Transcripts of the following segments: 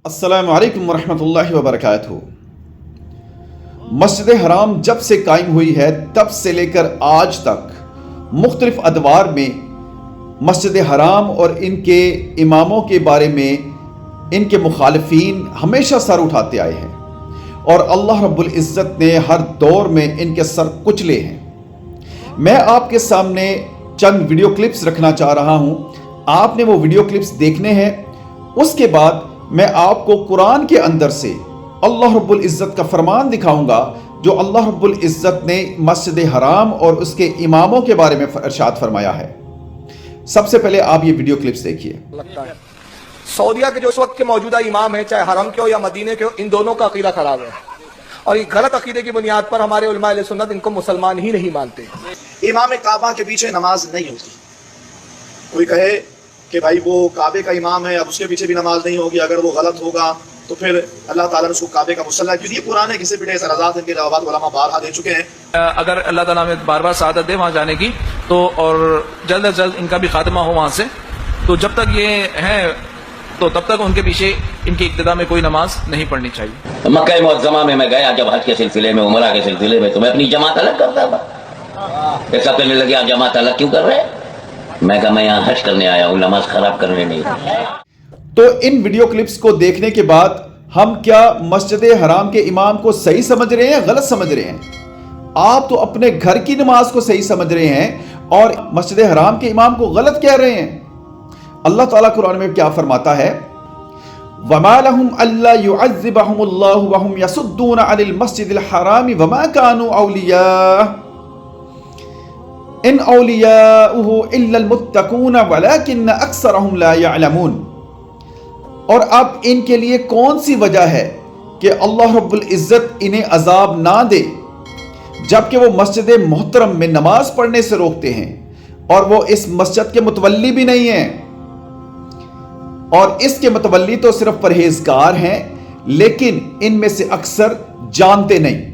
अस्सलामु अलैकुम वरहमतुल्लाहि वबरकातुहू। मस्जिद हराम जब से कायम हुई है तब से लेकर आज तक मुख्तलिफ अदवार में मस्जिद हराम और इनके इमामों के बारे में इनके मुखालिफीन हमेशा सर उठाते आए हैं और अल्लाह रब्बुल इज़्ज़त ने हर दौर में इनके सर कुचले हैं। मैं आपके सामने चंद वीडियो क्लिप्स रखना चाह रहा हूँ, आपने वो वीडियो क्लिप्स देखने हैं। उसके बाद मैं आपको कुरान के अंदर से अल्लाह रब्बुल इज़्ज़त का फरमान दिखाऊंगा जो अल्लाह रब्बुल इज़्ज़त ने मस्जिद हराम और उसके इमामों के बारे में इरशाद फरमाया है। सबसे पहले आप ये वीडियो क्लिप्स देखिए। लगता है सऊदीया के जो इस वक्त के मौजूदा इमाम हैं, चाहे हरम के हो या मदीने के हो, इन दोनों का अकीदा खराब है और ये गलत अकीदे की बुनियाद पर हमारे उलमा अहले सुन्नत इनको मुसलमान ही नहीं मानते। इमाम काबा के पीछे नमाज नहीं होती। कोई कहे कि भाई वो काबे का इमाम है, अब उसके पीछे भी नमाज नहीं होगी, अगर वो गलत होगा तो फिर अल्लाह ताला ने उसको काबे का मुसल्ला, क्योंकि ये पुराने किसी पिटे सराजात इनके जवाब उलमा बारहा दे चुके हैं। अगर अल्लाह ताला में बार बार सआदत दे वहाँ जाने की तो, और जल्द अज जल्द इनका भी खात्मा हो वहाँ से, तो जब तक ये हैं तो तब तक उनके पीछे इनकी इब्तिदा में कोई नमाज नहीं पढ़नी चाहिए। मक्का मुअज़्ज़मा में मैं गया जब हज के सिलसिले में, उमरा के सिलसिले में, तो मैं अपनी जमात अलग करता था। ऐसा कहने लगे आप जमात अलग क्यों कर रहे हैं? मैं कहा मैं यहाँ हज करने आया हूँ, नमाज खराब करने नहीं। तो इन वीडियो क्लिप्स को देखने के बाद हम क्या मस्जिद हराम के इमाम को सही समझ रहे हैं, गलत समझ रहे हैं? आप तो अपने घर की नमाज को सही समझ रहे हैं और मस्जिद हराम के इमाम को गलत कह रहे हैं। अल्लाह ताला कुरान में क्या फरमाता है, वमा लहुम अल्ला युअज़्ज़िबहुमुल्लाहु वहुम यसुद्दूना अनिल मस्जिदिल हराम वमा कानू औलिया इन औलियाउहु इल्लल मुत्तकून वलाकिन्न अक्सरहुम ला यअलमून। और अब इनके लिए कौन सी वजह है कि अल्लाह रब्बुल इज़्ज़त इन्हें अजाब ना दे जबकि वो मस्जिद मोहतरम में नमाज पढ़ने से रोकते हैं और वो इस मस्जिद के मुतवल्ली भी नहीं हैं, और इसके मुतवल्ली तो सिर्फ परहेजगार हैं लेकिन इनमें से अक्सर जानते नहीं।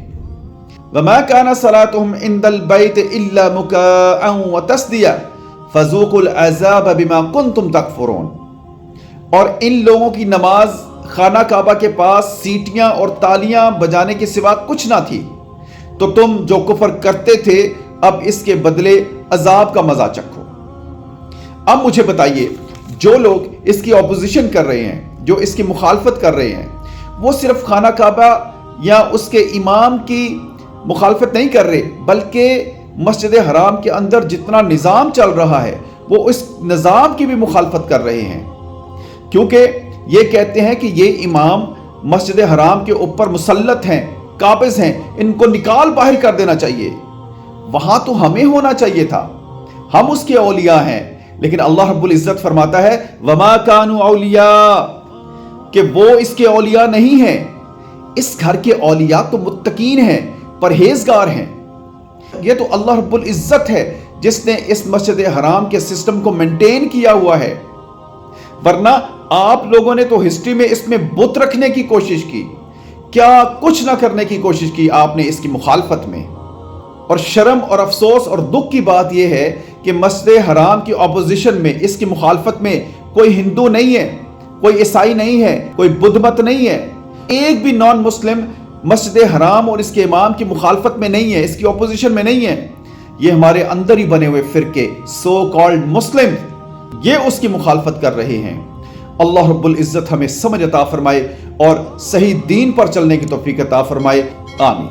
वमा काना सलातुहुम इंदल बैत इल्ला मुकाअन व तस्दिया फज़ूकुल अज़ाब बिमा कुंतुम तकफुरून। और इन लोगों की नमाज खाना काबा के पास सीटियां और तालियां बजाने के सिवा कुछ ना थी, तो तुम जो कुफर करते थे अब इसके बदले अजाब का मजा चखो। अब मुझे बताइए, जो लोग इसकी ऑपोजिशन कर रहे हैं, जो इसकी मुखालफत कर रहे हैं, वो सिर्फ खाना काबा या उसके इमाम की मुखालफत नहीं कर रहे बल्कि मस्जिद हराम के अंदर जितना निज़ाम चल रहा है वो उस निज़ाम की भी मुखालफत कर रहे हैं, क्योंकि ये कहते हैं कि ये इमाम मस्जिद हराम के ऊपर मुसल्लत हैं, काबिज हैं, इनको निकाल बाहर कर देना चाहिए। वहाँ तो हमें होना चाहिए था, हम उसके औलिया हैं, लेकिन अल्लाह रब्बुल इज़्ज़त फरमाता है वमा कानू औलिया, कि वो इसके औलिया नहीं हैं। इस घर के औलिया तो मुत्तकीन हैं, परहेजगार हैं। ये तो अल्लाह रब्बुल इज़्ज़त है जिसने इस मस्जिद हराम के सिस्टम को मेंटेन किया हुआ है, वरना आप लोगों ने तो हिस्ट्री में इसमें बुत रखने की कोशिश की, क्या कुछ ना करने की कोशिश की आपने इसकी मुखालफत में। और शर्म और अफसोस और दुख की बात यह है कि मस्जिद हराम की ऑपोजिशन में, इसकी मुखालफत में कोई हिंदू नहीं है, कोई ईसाई नहीं है, कोई बुद्ध मत नहीं है, एक भी नॉन मुस्लिम मस्जिद हराम और इसके इमाम की मुखालफत में नहीं है, इसकी ऑपोजिशन में नहीं है। ये हमारे अंदर ही बने हुए फिरके सो कॉल्ड मुस्लिम, ये उसकी मुखालफत कर रहे हैं। अल्लाह रब्बुल इज़्ज़त हमें समझ अता फरमाए और सही दीन पर चलने की तौफीक अता फरमाए। आमीन।